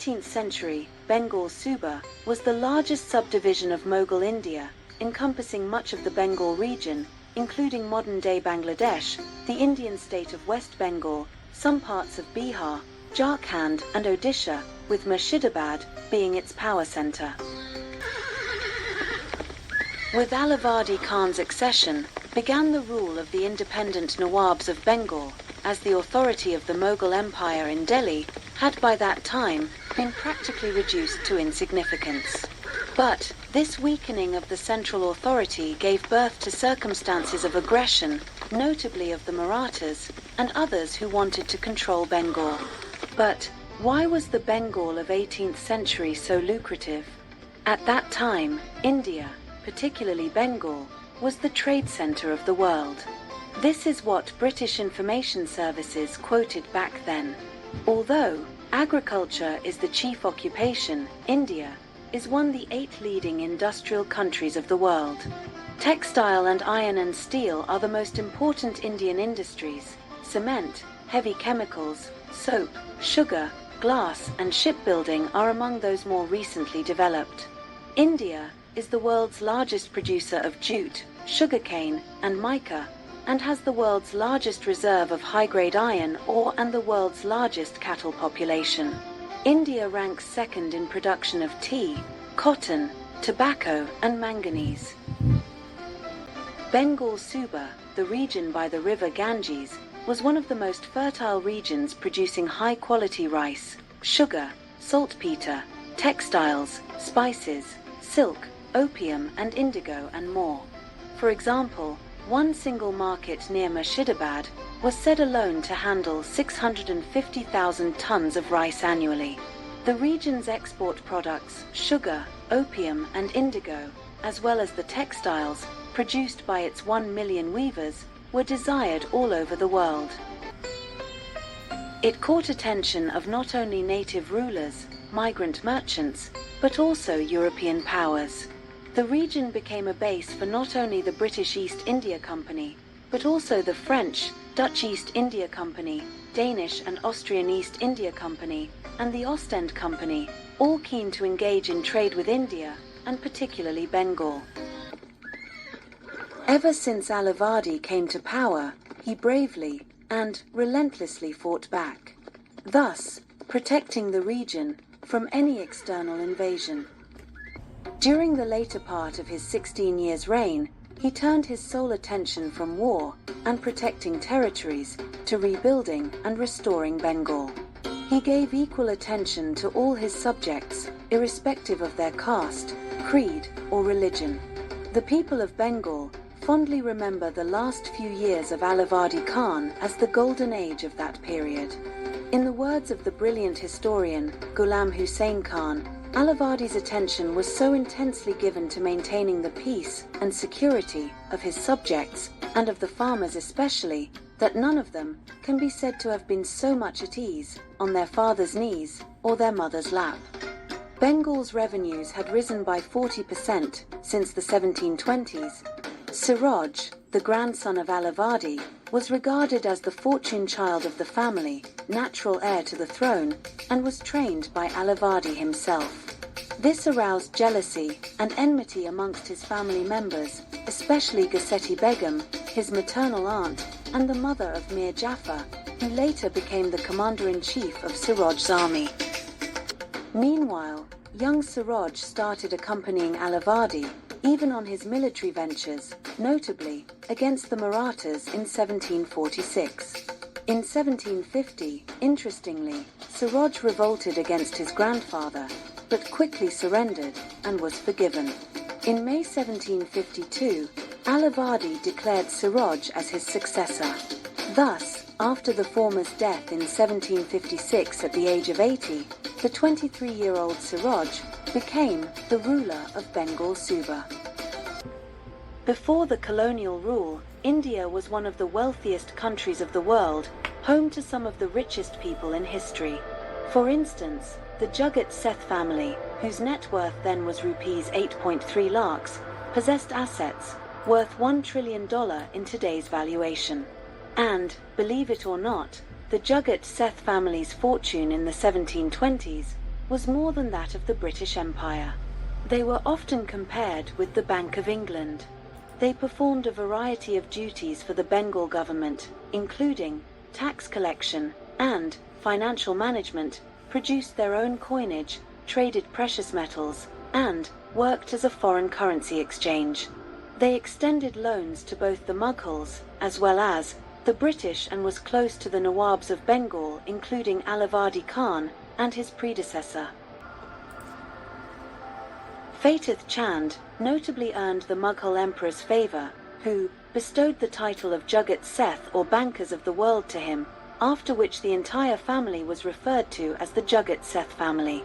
13th century, Bengal Suba was the largest subdivision of Mughal India, encompassing much of the Bengal region, including modern-day Bangladesh, the Indian state of West Bengal, some parts of Bihar, Jharkhand and Odisha, with Murshidabad being its power center. With Alivardi Khan's accession, began the rule of the independent Nawabs of Bengal, as the authority of the Mughal Empire in Delhi had by that time been practically reduced to insignificance. But this weakening of the central authority gave birth to circumstances of aggression, notably of the Marathas and others who wanted to control Bengal. But why was the Bengal of 18th century so lucrative? At that time, India, particularly Bengal, was the trade center of the world. This is what British information services quoted back then. Although agriculture is the chief occupation, India is one of the 8 leading industrial countries of the world. Textile and iron and steel are the most important Indian industries. Cement, heavy chemicals, soap, sugar, glass and shipbuilding are among those more recently developed. India is the world's largest producer of jute, sugarcane and mica, and has the world's largest reserve of high-grade iron ore and the world's largest cattle population. India ranks second in production of tea, cotton, tobacco and manganese. Bengal Suba, the region by the river Ganges, was one of the most fertile regions producing high-quality rice, sugar, saltpeter, textiles, spices, silk, opium and indigo and more. For example, one single market near Murshidabad was said alone to handle 650,000 tons of rice annually. The region's export products, sugar, opium and indigo, as well as the textiles produced by its 1 million weavers, were desired all over the world. It caught attention of not only native rulers, migrant merchants, but also European powers. The region became a base for not only the British East India Company, but also the French, Dutch East India Company, Danish and Austrian East India Company, and the Ostend Company, all keen to engage in trade with India, and particularly Bengal. Ever since Alivardi came to power, he bravely and relentlessly fought back, thus protecting the region from any external invasion. During the later part of his 16 years' reign, he turned his sole attention from war and protecting territories to rebuilding and restoring Bengal. He gave equal attention to all his subjects, irrespective of their caste, creed, or religion. The people of Bengal fondly remember the last few years of Alivardi Khan as the golden age of that period. In the words of the brilliant historian Ghulam Hussain Khan, Alivardi's attention was so intensely given to maintaining the peace and security of his subjects, and of the farmers especially, that none of them can be said to have been so much at ease on their father's knees or their mother's lap. Bengal's revenues had risen by 40% since the 1720s. Siraj, the grandson of Alivardi, was regarded as the fortune child of the family, natural heir to the throne, and was trained by Alivardi himself. This aroused jealousy and enmity amongst his family members, especially Ghasseti Begum, his maternal aunt, and the mother of Mir Jafar, who later became the commander-in-chief of Siraj's army. Meanwhile, young Siraj started accompanying Alivardi, even on his military ventures, notably against the Marathas in 1746. In 1750, interestingly, Siraj revolted against his grandfather, but quickly surrendered and was forgiven. In May 1752, Alivardi declared Siraj as his successor. Thus, after the former's death in 1756 at the age of 80, the 23-year-old Siraj became the ruler of Bengal Suba. Before the colonial rule, India was one of the wealthiest countries of the world, home to some of the richest people in history. For instance, the Jagat Seth family, whose net worth then was rupees 8.3 lakhs, possessed assets worth $1 trillion in today's valuation. And, believe it or not, the Jagat Seth family's fortune in the 1720s was more than that of the British Empire. They were often compared with the Bank of England. They performed a variety of duties for the Bengal government, including tax collection and financial management, produced their own coinage, traded precious metals, and worked as a foreign currency exchange. They extended loans to both the Mughals as well as the British and was close to the Nawabs of Bengal, including Alivadi Khan and his predecessor. Fatih Chand notably earned the Mughal emperor's favor, who bestowed the title of Jagat Seth or Bankers of the World to him, after which the entire family was referred to as the Jagat Seth family.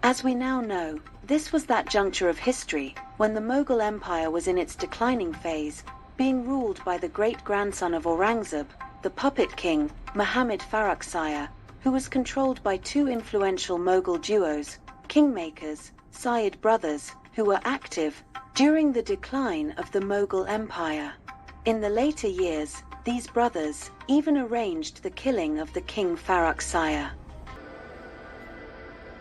As we now know, this was that juncture of history when the Mughal Empire was in its declining phase, being ruled by the great-grandson of Aurangzeb, the puppet king, Muhammad Farrukhsiyar, who was controlled by two influential Mughal duos, kingmakers, Syed brothers, who were active during the decline of the Mughal Empire. In the later years, these brothers even arranged the killing of the king Farrukhsiyar.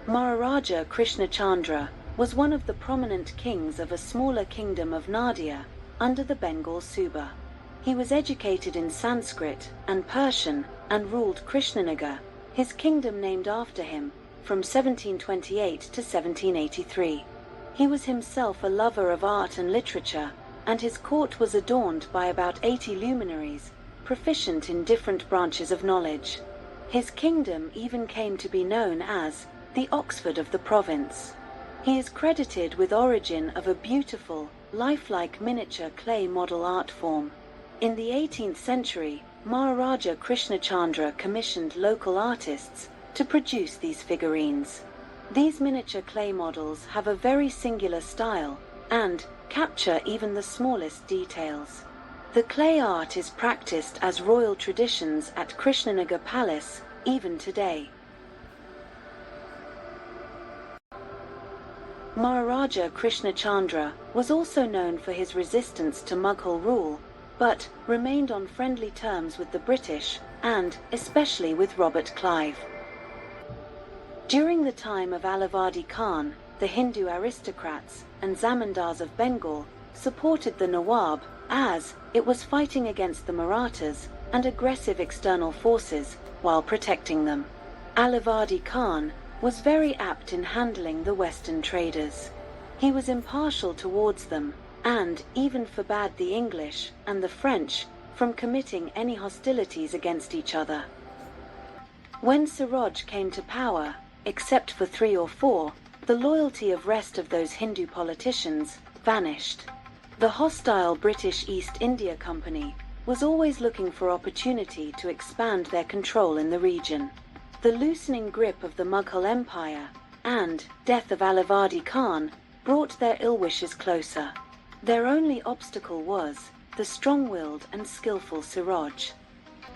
Maharaja Krishnachandra was one of the prominent kings of a smaller kingdom of Nadia under the Bengal Suba. He was educated in Sanskrit and Persian and ruled Krishnanagar, his kingdom named after him, from 1728 to 1783. He was himself a lover of art and literature, and his court was adorned by about 80 luminaries, proficient in different branches of knowledge. His kingdom even came to be known as the Oxford of the province. He is credited with origin of a beautiful, lifelike miniature clay model art form. In the 18th century, Maharaja Krishnachandra commissioned local artists to produce these figurines. These miniature clay models have a very singular style and capture even the smallest details. The clay art is practiced as royal traditions at Krishnanagar Palace even today. Maharaja Krishnachandra was also known for his resistance to Mughal rule, but remained on friendly terms with the British and especially with Robert Clive. During the time of Alivadi Khan, the Hindu aristocrats and zamindars of Bengal supported the Nawab as it was fighting against the Marathas and aggressive external forces while protecting them. Alivadi Khan was very apt in handling the Western traders. He was impartial towards them and even forbade the English and the French from committing any hostilities against each other. When Siraj came to power, except for 3 or 4, the loyalty of rest of those Hindu politicians vanished. The hostile British East India Company was always looking for opportunity to expand their control in the region. The loosening grip of the Mughal Empire and death of Alivadi Khan brought their ill wishes closer. Their only obstacle was the strong-willed and skillful Siraj.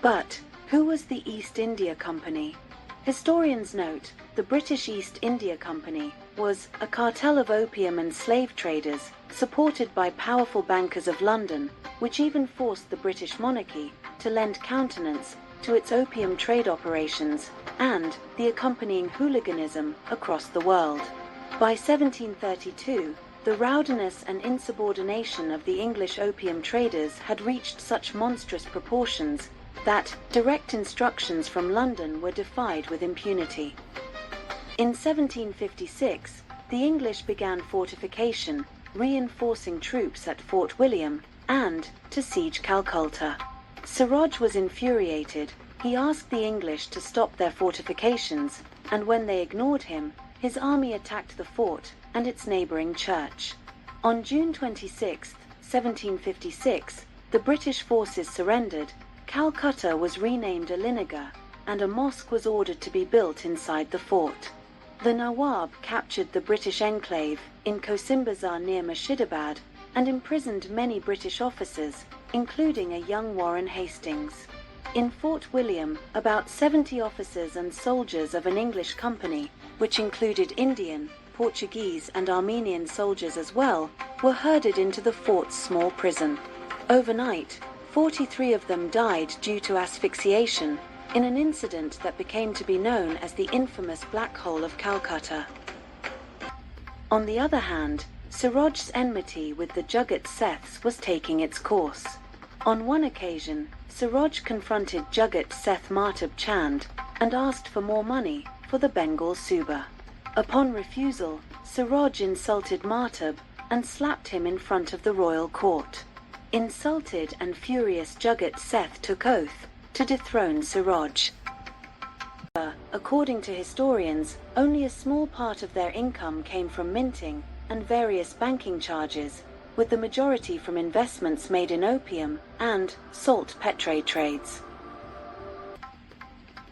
But who was the East India Company? Historians note the British East India Company was a cartel of opium and slave traders supported by powerful bankers of London, which even forced the British monarchy to lend countenance to its opium trade operations and the accompanying hooliganism across the world. By 1732, the rowdiness and insubordination of the English opium traders had reached such monstrous proportions that direct instructions from London were defied with impunity. In 1756, the English began fortification, reinforcing troops at Fort William and to siege Calcutta. Siraj was infuriated. He asked the English to stop their fortifications, and when they ignored him, his army attacked the fort and its neighboring church. On June 26, 1756, the British forces surrendered. Calcutta was renamed Alinagar, and a mosque was ordered to be built inside the fort. The Nawab captured the British enclave in Kosimbazar near Murshidabad and imprisoned many British officers, including a young Warren Hastings. In Fort William, about 70 officers and soldiers of an English company, which included Indian, Portuguese and Armenian soldiers as well, were herded into the fort's small prison. Overnight, 43 of them died due to asphyxiation, in an incident that became to be known as the infamous Black Hole of Calcutta. On the other hand, Siraj's enmity with the Jagat Seths was taking its course. On one occasion, Siraj confronted Jagat Seth Mahtab Chand and asked for more money for the Bengal Suba. Upon refusal, Siraj insulted Mahtab and slapped him in front of the royal court. Insulted and furious Jagat Seth took oath to dethrone Siraj. According to historians, only a small part of their income came from minting and various banking charges, with the majority from investments made in opium and salt-petre trades.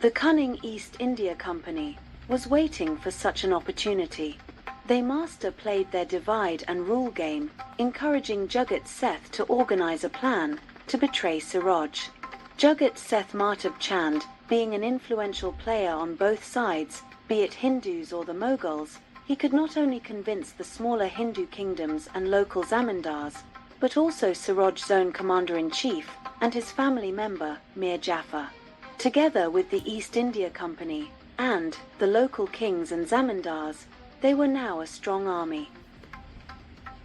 The cunning East India Company was waiting for such an opportunity. They master-played their divide-and-rule game, encouraging Jagat Seth to organize a plan to betray Siraj. Jagat Seth Mahtab Chand, being an influential player on both sides, be it Hindus or the Mughals, he could not only convince the smaller Hindu kingdoms and local zamindars, but also Siraj's own commander-in-chief and his family member, Mir Jafar. Together with the East India Company and the local kings and zamindars, they were now a strong army.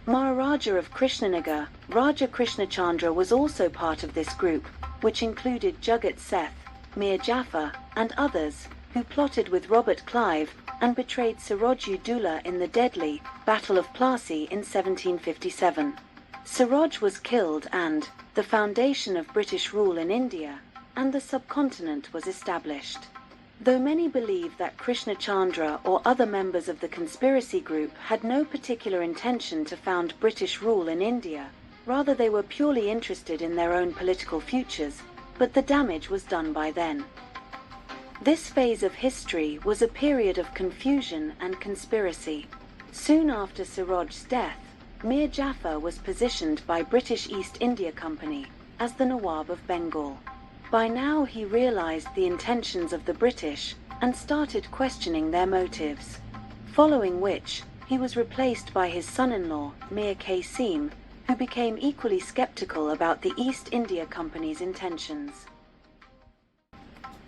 Maharaja of Krishnanagar, Raja Krishnachandra, was also part of this group, which included Jagat Seth, Mir Jafar, and others, who plotted with Robert Clive and betrayed Siraj ud-Daula in the deadly Battle of Plassey in 1757. Siraj was killed and the foundation of British rule in India and the subcontinent was established. Though many believe that Krishnachandra or other members of the conspiracy group had no particular intention to found British rule in India, rather they were purely interested in their own political futures, but the damage was done by then. This phase of history was a period of confusion and conspiracy. Soon after Siraj's death, Mir Jafar was positioned by British East India Company as the Nawab of Bengal. By now he realized the intentions of the British and started questioning their motives. Following which, he was replaced by his son-in-law, Mir Qasim, who became equally skeptical about the East India Company's intentions.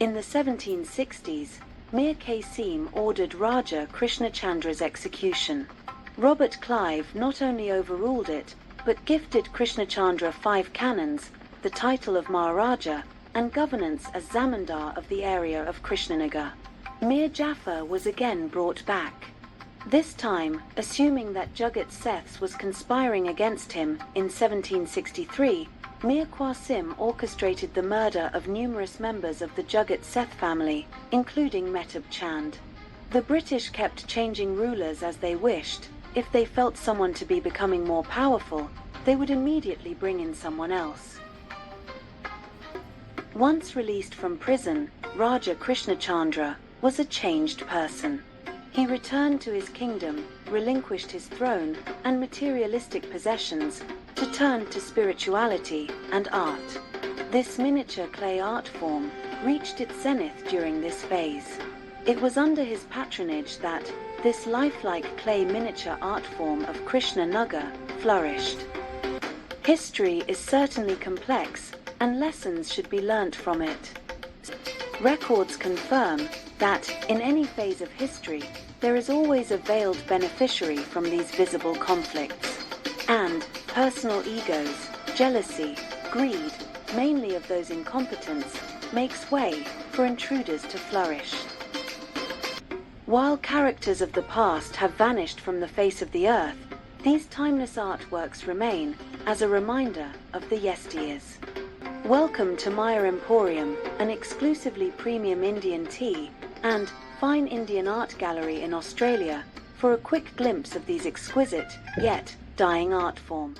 In the 1760s, Mir Qasim ordered Raja Krishnachandra's execution. Robert Clive not only overruled it, but gifted Krishnachandra 5 cannons, the title of Maharaja, and governance as zamindar of the area of Krishnanagar. Mir Jafar was again brought back. This time, assuming that Jagat Seth was conspiring against him in 1763, Mir Qasim orchestrated the murder of numerous members of the Jagat Seth family, including Mahtab Chand. The British kept changing rulers as they wished. If they felt someone to be becoming more powerful, they would immediately bring in someone else. Once released from prison, Raja Krishnachandra was a changed person. He returned to his kingdom, relinquished his throne and materialistic possessions to turn to spirituality and art. This miniature clay art form reached its zenith during this phase. It was under his patronage that this lifelike clay miniature art form of Krishnanagar flourished. History is certainly complex, and lessons should be learnt from it. Records confirm that, in any phase of history, there is always a veiled beneficiary from these visible conflicts. And personal egos, jealousy, greed, mainly of those in competence, makes way for intruders to flourish. While characters of the past have vanished from the face of the earth, these timeless artworks remain as a reminder of the yesteryears. Welcome to Maya Emporium, an exclusively premium Indian tea and fine Indian art gallery in Australia, for a quick glimpse of these exquisite, yet dying art form.